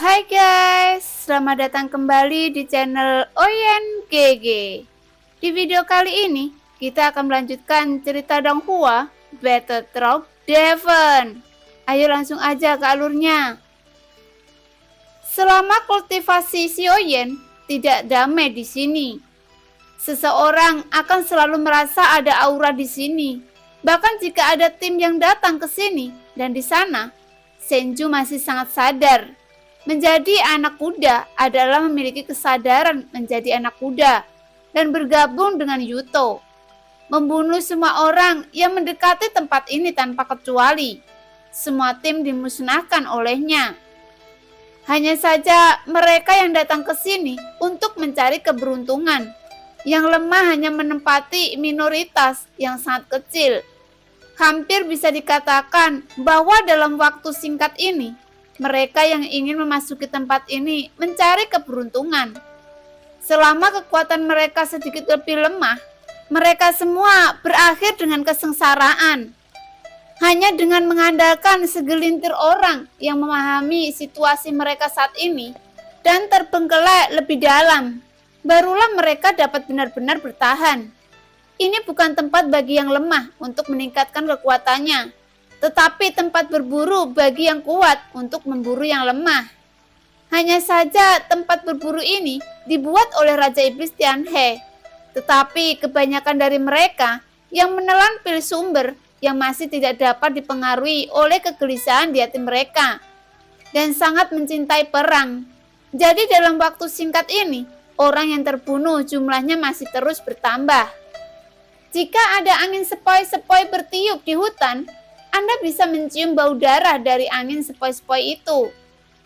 Hai guys, selamat datang kembali di channel OyenGG. Di video kali ini, kita akan melanjutkan cerita Donghua, Battletrap Devon. Ayo langsung aja ke alurnya. Selama kultivasi si Oyen tidak damai di sini, seseorang akan selalu merasa ada aura di sini. Bahkan jika ada tim yang datang ke sini dan di sana, Senju masih sangat sadar. Menjadi anak kuda adalah memiliki kesadaran menjadi anak kuda dan bergabung dengan Yuto. Membunuh semua orang yang mendekati tempat ini tanpa kecuali. Semua tim dimusnahkan olehnya. Hanya saja mereka yang datang ke sini untuk mencari keberuntungan. Yang lemah hanya menempati minoritas yang sangat kecil. Hampir bisa dikatakan bahwa dalam waktu singkat ini, mereka yang ingin memasuki tempat ini mencari keberuntungan. Selama kekuatan mereka sedikit lebih lemah, mereka semua berakhir dengan kesengsaraan. Hanya dengan mengandalkan segelintir orang yang memahami situasi mereka saat ini dan terbengkelai lebih dalam, barulah mereka dapat benar-benar bertahan. Ini bukan tempat bagi yang lemah untuk meningkatkan kekuatannya, tetapi tempat berburu bagi yang kuat untuk memburu yang lemah. Hanya saja tempat berburu ini dibuat oleh Raja Iblis Tianhe, tetapi kebanyakan dari mereka yang menelan pil sumber yang masih tidak dapat dipengaruhi oleh kegelisahan di hati mereka dan sangat mencintai perang. Jadi dalam waktu singkat ini, orang yang terbunuh jumlahnya masih terus bertambah. Jika ada angin sepoi-sepoi bertiup di hutan, Anda bisa mencium bau darah dari angin sepoi-sepoi itu.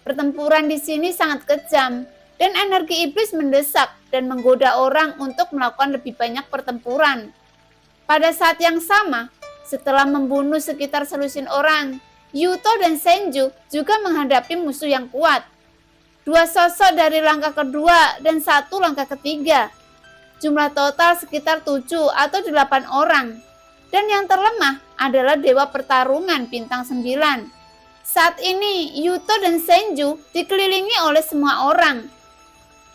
Pertempuran di sini sangat kejam, dan energi iblis mendesak dan menggoda orang untuk melakukan lebih banyak pertempuran. Pada saat yang sama, setelah membunuh sekitar selusin orang, Yuto dan Senju juga menghadapi musuh yang kuat. Dua sosok dari langkah kedua dan satu langkah ketiga. Jumlah total sekitar 7 atau 8 orang. Dan yang terlemah adalah Dewa Pertarungan Bintang 9. Saat ini, Yuto dan Senju dikelilingi oleh semua orang.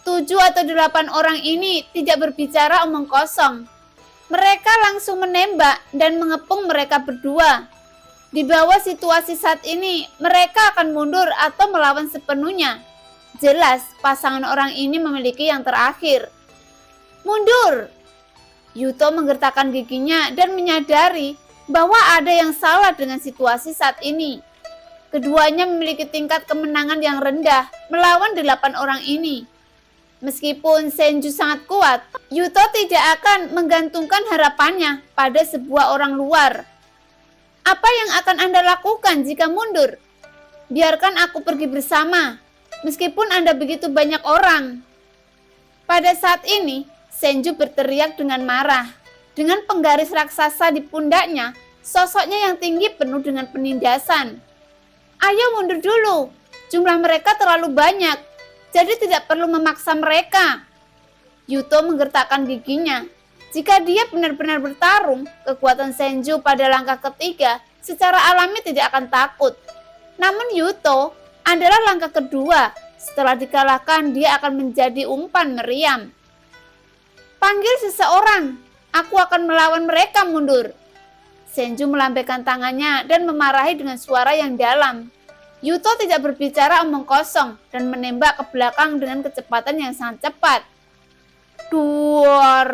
7 atau 8 orang ini tidak berbicara omong kosong. Mereka langsung menembak dan mengepung mereka berdua. Di bawah situasi saat ini, mereka akan mundur atau melawan sepenuhnya. Jelas, pasangan orang ini memiliki yang terakhir. Mundur! Yuto menggertakkan giginya dan menyadari bahwa ada yang salah dengan situasi saat ini. Keduanya memiliki tingkat kemenangan yang rendah melawan 8 orang ini. Meskipun Senju sangat kuat, Yuto tidak akan menggantungkan harapannya pada sebuah orang luar. Apa yang akan Anda lakukan jika mundur? Biarkan aku pergi bersama, meskipun Anda begitu banyak orang. Pada saat ini, Senju berteriak dengan marah. Dengan penggaris raksasa di pundaknya, sosoknya yang tinggi penuh dengan penindasan. Ayo mundur dulu, jumlah mereka terlalu banyak, jadi tidak perlu memaksa mereka. Yuto menggertakkan giginya. Jika dia benar-benar bertarung, kekuatan Senju pada langkah ketiga secara alami tidak akan takut. Namun Yuto adalah langkah kedua. Setelah dikalahkan, dia akan menjadi umpan meriam. Panggil seseorang, aku akan melawan mereka mundur. Senju melambaikan tangannya dan memarahi dengan suara yang dalam. Yuto tidak berbicara omong kosong dan menembak ke belakang dengan kecepatan yang sangat cepat. Duar.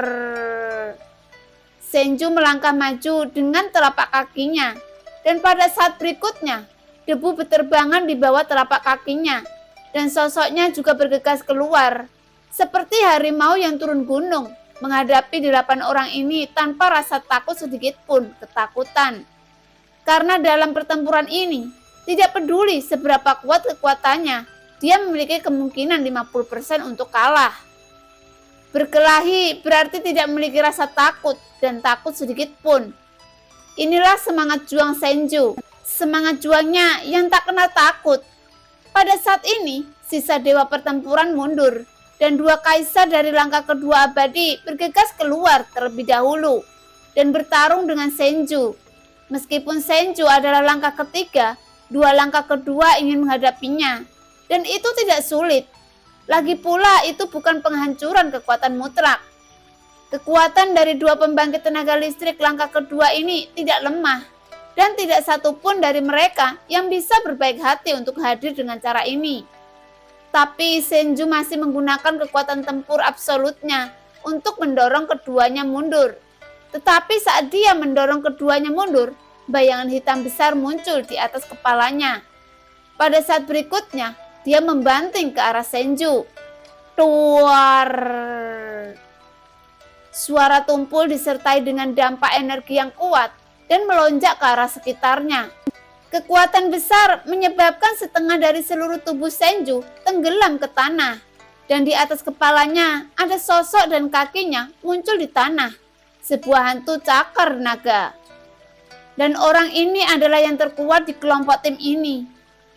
Senju melangkah maju dengan telapak kakinya, dan pada saat berikutnya, debu berterbangan di bawah telapak kakinya, dan sosoknya juga bergegas keluar. Seperti harimau yang turun gunung, menghadapi 8 orang ini tanpa rasa takut sedikit pun ketakutan. Karena dalam pertempuran ini, tidak peduli seberapa kuat kekuatannya, dia memiliki kemungkinan 50% untuk kalah. Berkelahi berarti tidak memiliki rasa takut dan takut sedikit pun. Inilah semangat juang Senju, semangat juangnya yang tak kenal takut. Pada saat ini, sisa dewa pertempuran mundur, dan 2 kaisar dari langkah kedua abadi bergegas keluar terlebih dahulu dan bertarung dengan Senju. Meskipun Senju adalah langkah ketiga, 2 langkah kedua ingin menghadapinya. dan itu tidak sulit. Lagi pula itu bukan penghancuran kekuatan mutlak. Kekuatan dari dua pembangkit tenaga listrik langkah kedua ini tidak lemah, dan tidak satupun dari mereka yang bisa berbaik hati untuk hadir dengan cara ini. Tapi Senju masih menggunakan kekuatan tempur absolutnya untuk mendorong keduanya mundur. Tetapi saat dia mendorong keduanya mundur, bayangan hitam besar muncul di atas kepalanya. Pada saat berikutnya, dia membanting ke arah Senju. Tuar! Suara tumpul disertai dengan dampak energi yang kuat dan melonjak ke arah sekitarnya. Kekuatan besar menyebabkan setengah dari seluruh tubuh Senju tenggelam ke tanah. Dan di atas kepalanya ada sosok dan kakinya muncul di tanah. Sebuah hantu cakar naga. Dan orang ini adalah yang terkuat di kelompok tim ini.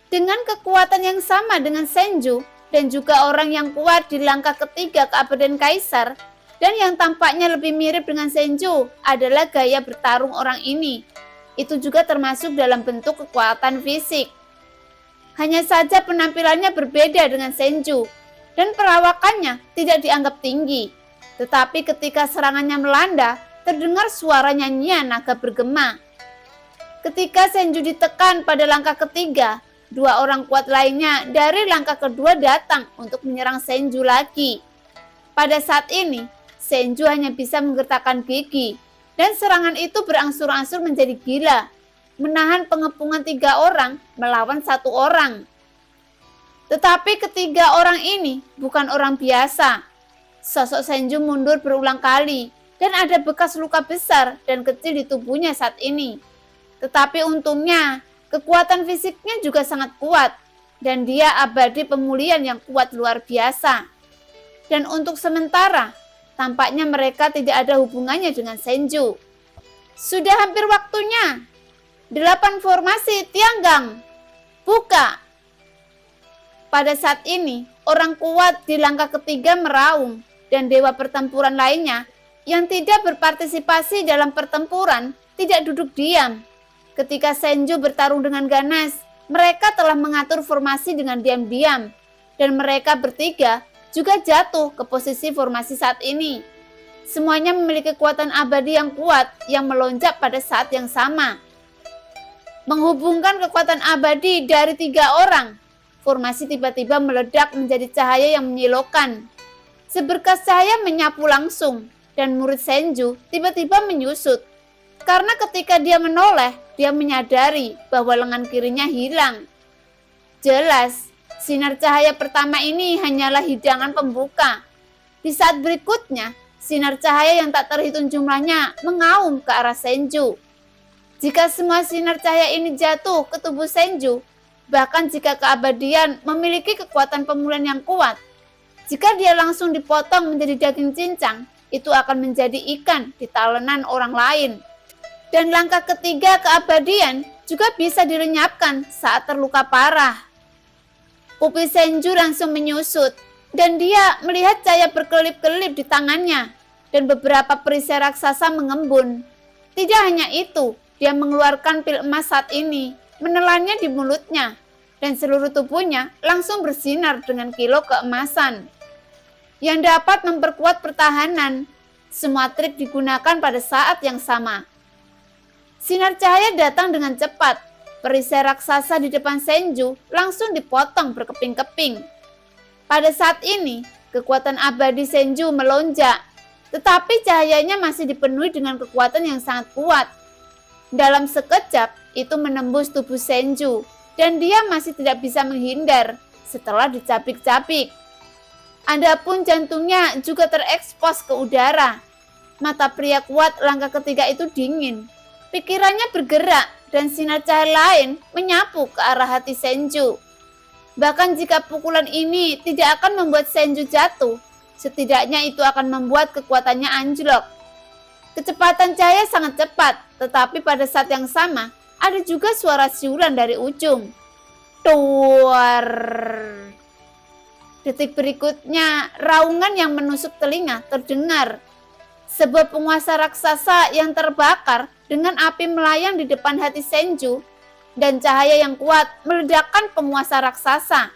Dengan kekuatan yang sama dengan Senju dan juga orang yang kuat di langkah ketiga keabadian Kaisar, dan yang tampaknya lebih mirip dengan Senju adalah gaya bertarung orang ini. Itu juga termasuk dalam bentuk kekuatan fisik. Hanya saja penampilannya berbeda dengan Senju dan perawakannya tidak dianggap tinggi. Tetapi ketika serangannya melanda, terdengar suara nyanyian naga bergema. Ketika Senju ditekan pada langkah ketiga, dua orang kuat lainnya dari langkah kedua datang untuk menyerang Senju lagi. Pada saat ini, Senju hanya bisa menggertakkan gigi, dan serangan itu berangsur-angsur menjadi gila, menahan pengepungan 3 orang melawan 1 orang. Tetapi ketiga orang ini bukan orang biasa. Sosok Senju mundur berulang kali, dan ada bekas luka besar dan kecil di tubuhnya saat ini. Tetapi untungnya, kekuatan fisiknya juga sangat kuat, dan dia abadi pemulihan yang kuat luar biasa. Dan untuk sementara, tampaknya mereka tidak ada hubungannya dengan Senju. Sudah hampir waktunya. 8 formasi Tianggang. Buka. Pada saat ini, orang kuat di langkah ketiga meraung, dan dewa pertempuran lainnya yang tidak berpartisipasi dalam pertempuran tidak duduk diam. Ketika Senju bertarung dengan ganas, mereka telah mengatur formasi dengan diam-diam, dan mereka bertiga juga jatuh ke posisi formasi saat ini. Semuanya memiliki kekuatan abadi yang kuat yang melonjak pada saat yang sama. Menghubungkan kekuatan abadi dari 3 orang, formasi tiba-tiba meledak menjadi cahaya yang menyilaukan. Seberkas cahaya menyapu langsung, dan murid Senju tiba-tiba menyusut. Karena ketika dia menoleh, dia menyadari bahwa lengan kirinya hilang. Jelas, sinar cahaya pertama ini hanyalah hidangan pembuka. Di saat berikutnya, sinar cahaya yang tak terhitung jumlahnya mengaum ke arah Senju. Jika semua sinar cahaya ini jatuh ke tubuh Senju, bahkan jika keabadian memiliki kekuatan pemulihan yang kuat, jika dia langsung dipotong menjadi daging cincang, itu akan menjadi ikan di talenan orang lain. Dan langkah ketiga keabadian juga bisa dilenyapkan saat terluka parah. Pupil Senju langsung menyusut, dan dia melihat cahaya berkelip-kelip di tangannya, dan beberapa perisai raksasa mengembun. Tidak hanya itu, dia mengeluarkan pil emas saat ini, menelannya di mulutnya, dan seluruh tubuhnya langsung bersinar dengan kilau keemasan yang dapat memperkuat pertahanan. Semua trik digunakan pada saat yang sama. Sinar cahaya datang dengan cepat. Perisai raksasa di depan Senju langsung dipotong berkeping-keping. Pada saat ini, kekuatan abadi Senju melonjak, tetapi cahayanya masih dipenuhi dengan kekuatan yang sangat kuat. Dalam sekejap, itu menembus tubuh Senju, dan dia masih tidak bisa menghindar setelah dicabik-cabik. Adapun jantungnya juga terekspos ke udara. Mata pria kuat langkah ketiga itu dingin. Pikirannya bergerak, dan sinar cahaya lain menyapu ke arah hati Senju. Bahkan jika pukulan ini tidak akan membuat Senju jatuh, setidaknya itu akan membuat kekuatannya anjlok. Kecepatan cahaya sangat cepat, tetapi pada saat yang sama, ada juga suara siulan dari ujung. Tuar! Detik berikutnya, raungan yang menusuk telinga terdengar. Sebuah penguasa raksasa yang terbakar dengan api melayang di depan hati Senju, dan cahaya yang kuat meledakkan penguasa raksasa.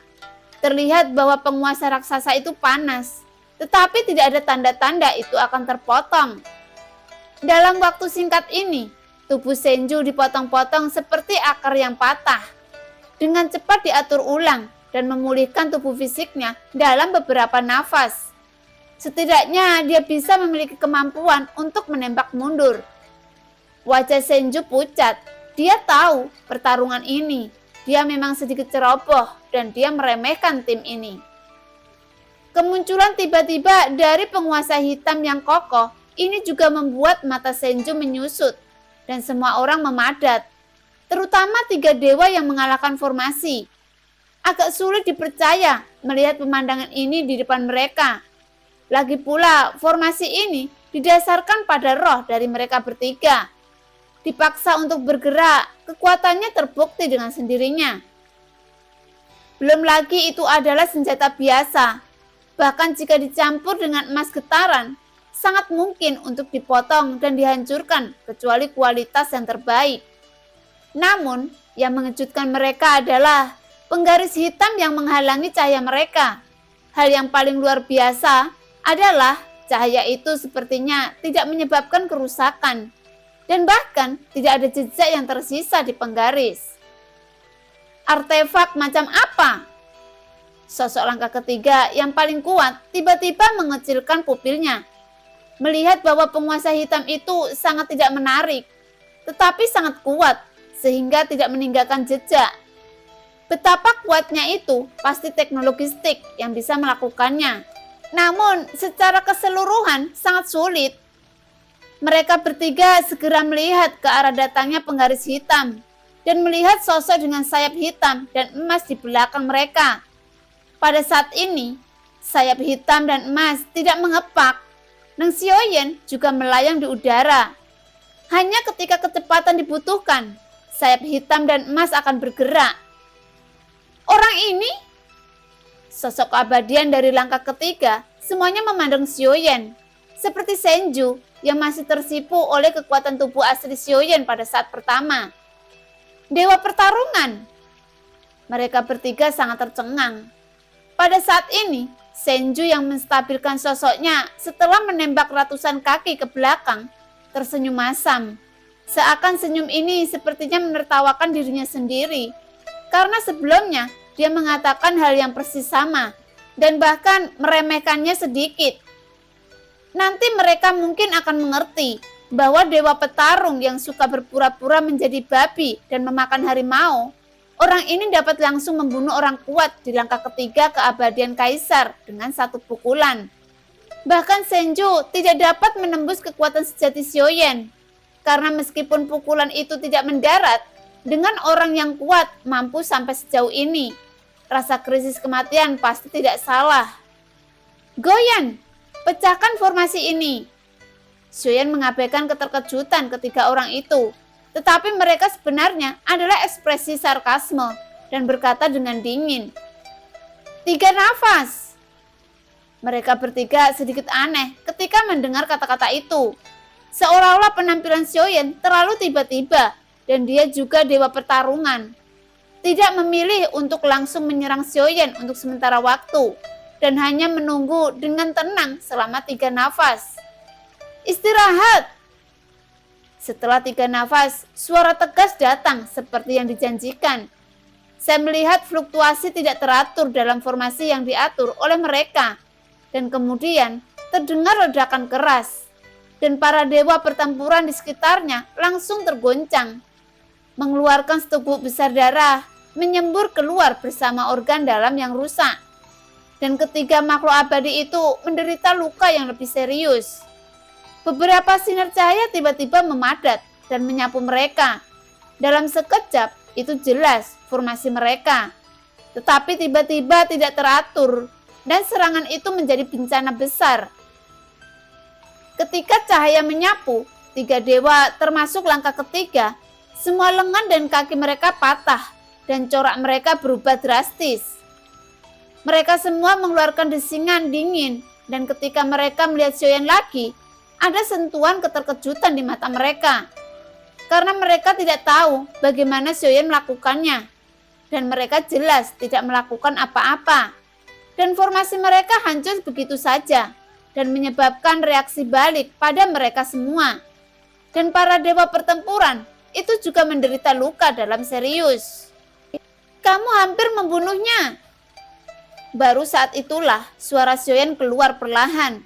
Terlihat bahwa penguasa raksasa itu panas, tetapi tidak ada tanda-tanda itu akan terpotong. Dalam waktu singkat ini, tubuh Senju dipotong-potong seperti akar yang patah. Dengan cepat diatur ulang dan memulihkan tubuh fisiknya dalam beberapa nafas. Setidaknya dia bisa memiliki kemampuan untuk menembak mundur. Wajah Senju pucat. Dia tahu pertarungan ini. Dia memang sedikit ceroboh dan dia meremehkan tim ini. Kemunculan tiba-tiba dari penguasa hitam yang kokoh ini juga membuat mata Senju menyusut dan semua orang memadat. Terutama 3 dewa yang mengalahkan formasi. Agak sulit dipercaya melihat pemandangan ini di depan mereka. Lagi pula formasi ini didasarkan pada roh dari mereka bertiga. Dipaksa untuk bergerak, kekuatannya terbukti dengan sendirinya. Belum lagi itu adalah senjata biasa. Bahkan jika dicampur dengan emas getaran, sangat mungkin untuk dipotong dan dihancurkan kecuali kualitas yang terbaik. Namun, yang mengejutkan mereka adalah penggaris hitam yang menghalangi cahaya mereka. Hal yang paling luar biasa adalah cahaya itu sepertinya tidak menyebabkan kerusakan. Dan bahkan tidak ada jejak yang tersisa di penggaris. Artefak macam apa? Sosok langkah ketiga yang paling kuat tiba-tiba mengecilkan pupilnya. Melihat bahwa penguasa hitam itu sangat tidak menarik, tetapi sangat kuat sehingga tidak meninggalkan jejak. Betapa kuatnya itu pasti teknologi stick yang bisa melakukannya. Namun secara keseluruhan sangat sulit. Mereka bertiga segera melihat ke arah datangnya penggaris hitam dan melihat sosok dengan sayap hitam dan emas di belakang mereka. Pada saat ini, sayap hitam dan emas tidak mengepak. Neng Xiaoyan juga melayang di udara. Hanya ketika kecepatan dibutuhkan, sayap hitam dan emas akan bergerak. Orang ini, sosok keabadian dari langkah ketiga, semuanya memandang Xiaoyan. Seperti Senju yang masih tersipu oleh kekuatan tubuh asli Xiaoyan pada saat pertama. Dewa pertarungan. Mereka bertiga sangat tercengang. Pada saat ini, Senju yang menstabilkan sosoknya setelah menembak ratusan kaki ke belakang, tersenyum masam. Seakan senyum ini sepertinya menertawakan dirinya sendiri. Karena sebelumnya, dia mengatakan hal yang persis sama, dan bahkan meremehkannya sedikit. Nanti mereka mungkin akan mengerti bahwa dewa petarung yang suka berpura-pura menjadi babi dan memakan harimau, orang ini dapat langsung membunuh orang kuat di langkah ketiga keabadian kaisar dengan satu pukulan. Bahkan Senju tidak dapat menembus kekuatan sejati Xiaoyan, karena meskipun pukulan itu tidak mendarat, dengan orang yang kuat mampu sampai sejauh ini. Rasa krisis kematian pasti tidak salah. Goyan, pecahkan formasi ini. Xiaoyan mengabaikan keterkejutan ketiga orang itu. Tetapi mereka sebenarnya adalah ekspresi sarkasme dan berkata dengan dingin. 3 nafas. Mereka bertiga sedikit aneh ketika mendengar kata-kata itu. Seolah-olah penampilan Xiaoyan terlalu tiba-tiba dan dia juga dewa pertarungan. Tidak memilih untuk langsung menyerang Xiaoyan untuk sementara waktu. Dan hanya menunggu dengan tenang selama 3 nafas. Istirahat. Setelah 3 nafas, suara tegas datang seperti yang dijanjikan. Saya melihat fluktuasi tidak teratur dalam formasi yang diatur oleh mereka. Dan kemudian terdengar ledakan keras. Dan para dewa pertempuran di sekitarnya langsung tergoncang. Mengeluarkan seteguk besar darah, menyembur keluar bersama organ dalam yang rusak. Dan ketiga makhluk abadi itu menderita luka yang lebih serius. Beberapa sinar cahaya tiba-tiba memadat dan menyapu mereka. Dalam sekejap itu jelas formasi mereka. Tetapi tiba-tiba tidak teratur dan serangan itu menjadi bencana besar. Ketika cahaya menyapu, 3 dewa termasuk langkah ketiga, semua lengan dan kaki mereka patah dan corak mereka berubah drastis. Mereka semua mengeluarkan desingan dingin dan ketika mereka melihat Xiaoyan lagi, ada sentuhan keterkejutan di mata mereka. Karena mereka tidak tahu bagaimana Xiaoyan melakukannya. dan mereka jelas tidak melakukan apa-apa. Dan formasi mereka hancur begitu saja dan menyebabkan reaksi balik pada mereka semua. Dan para dewa pertempuran itu juga menderita luka dalam serius. Kamu hampir membunuhnya. Baru saat itulah suara Xiaoyan keluar perlahan.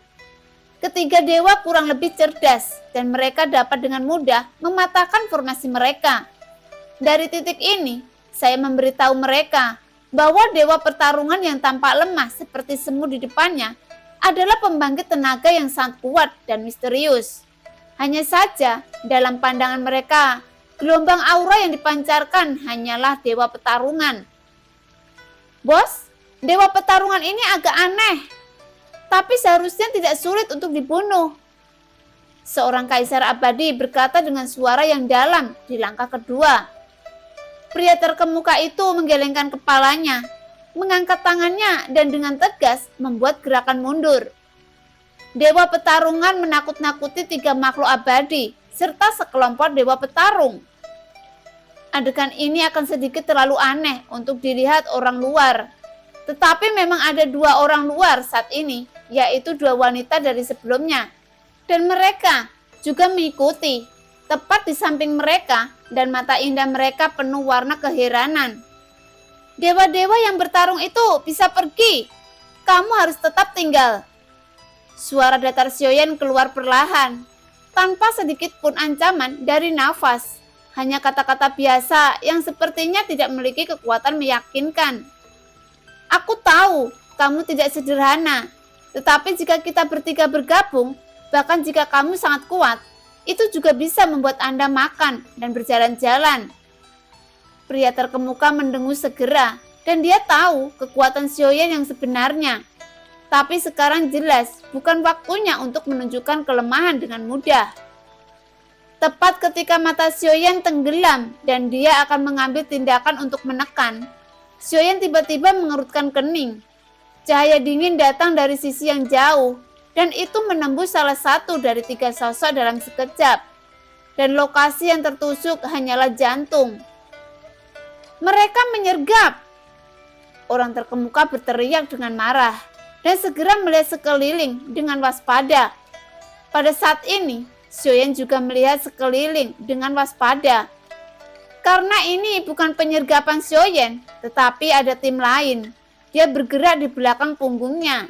Ketiga dewa kurang lebih cerdas dan mereka dapat dengan mudah mematahkan formasi mereka. Dari titik ini, saya memberitahu mereka bahwa dewa pertarungan yang tampak lemah seperti semut di depannya adalah pembangkit tenaga yang sangat kuat dan misterius. Hanya saja, dalam pandangan mereka, gelombang aura yang dipancarkan hanyalah dewa pertarungan. Bos, dewa pertarungan ini agak aneh, tapi seharusnya tidak sulit untuk dibunuh. Seorang kaisar abadi berkata dengan suara yang dalam di langkah kedua. Pria terkemuka itu menggelengkan kepalanya, mengangkat tangannya dan dengan tegas membuat gerakan mundur. Dewa pertarungan menakut-nakuti tiga makhluk abadi serta sekelompok dewa petarung. Adegan ini akan sedikit terlalu aneh untuk dilihat orang luar. Tetapi memang ada dua orang luar saat ini, yaitu dua wanita dari sebelumnya. Dan mereka juga mengikuti, tepat di samping mereka, dan mata indah mereka penuh warna keheranan. Dewa-dewa yang bertarung itu bisa pergi. Kamu harus tetap tinggal. Suara datar Xiaoyan keluar perlahan, tanpa sedikit pun ancaman dari nafas. Hanya kata-kata biasa yang sepertinya tidak memiliki kekuatan meyakinkan. Aku tahu kamu tidak sederhana, tetapi jika kita bertiga bergabung, bahkan jika kamu sangat kuat, itu juga bisa membuat Anda makan dan berjalan-jalan. Pria terkemuka mendengus segera, dan dia tahu kekuatan Xiaoyan yang sebenarnya. Tapi sekarang jelas bukan waktunya untuk menunjukkan kelemahan dengan mudah. Tepat ketika mata Xiaoyan tenggelam dan dia akan mengambil tindakan untuk menekan, Xiaoyan tiba-tiba mengerutkan kening. Cahaya dingin datang dari sisi yang jauh, dan itu menembus salah satu dari tiga sosok dalam sekejap. Dan lokasi yang tertusuk hanyalah jantung. Mereka menyergap. Orang terkemuka berteriak dengan marah, dan segera melihat sekeliling dengan waspada. Pada saat ini, Xiaoyan juga melihat sekeliling dengan waspada. Karena ini bukan penyergapan Xiaoyan, tetapi ada tim lain. Dia bergerak di belakang punggungnya.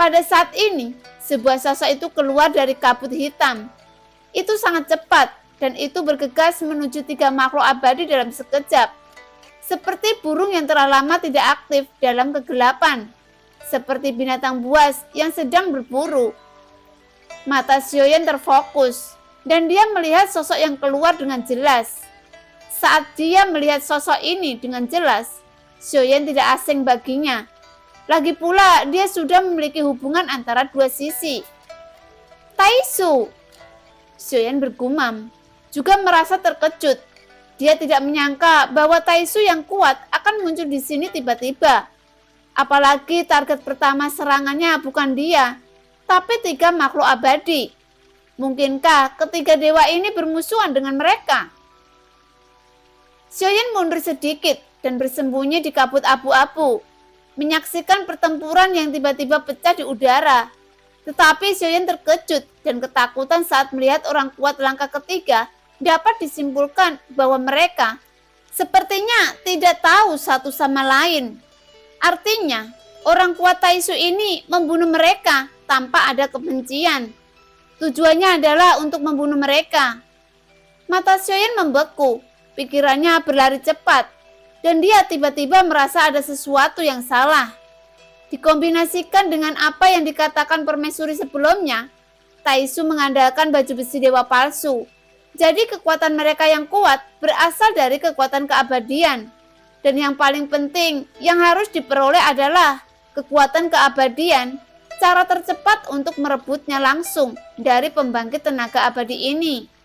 Pada saat ini, sebuah sosok itu keluar dari kabut hitam. Itu sangat cepat, dan itu bergegas menuju tiga makhluk abadi dalam sekejap. Seperti burung yang telah lama tidak aktif dalam kegelapan. Seperti binatang buas yang sedang berburu. Mata Xiaoyan terfokus, dan dia melihat sosok yang keluar dengan jelas. Saat dia melihat sosok ini dengan jelas, Xiaoyan tidak asing baginya. Lagi pula, dia sudah memiliki hubungan antara dua sisi. Taisu! Xiaoyan bergumam, juga merasa terkejut. Dia tidak menyangka bahwa Taisu yang kuat akan muncul di sini tiba-tiba. Apalagi target pertama serangannya bukan dia, tapi tiga makhluk abadi. Mungkinkah ketiga dewa ini bermusuhan dengan mereka? Xiaoyan mundur sedikit dan bersembunyi di kabut abu-abu, menyaksikan pertempuran yang tiba-tiba pecah di udara. Tetapi Xiaoyan terkejut dan ketakutan saat melihat orang kuat langkah ketiga dapat disimpulkan bahwa mereka sepertinya tidak tahu satu sama lain. Artinya, orang kuat Taisu ini membunuh mereka tanpa ada kebencian. Tujuannya adalah untuk membunuh mereka. Mata Xiaoyan membeku. Pikirannya berlari cepat, dan dia tiba-tiba merasa ada sesuatu yang salah. Dikombinasikan dengan apa yang dikatakan permaisuri sebelumnya, Taisu mengandalkan baju besi dewa palsu. Jadi kekuatan mereka yang kuat berasal dari kekuatan keabadian. Dan yang paling penting yang harus diperoleh adalah kekuatan keabadian, cara tercepat untuk merebutnya langsung dari pembangkit tenaga abadi ini.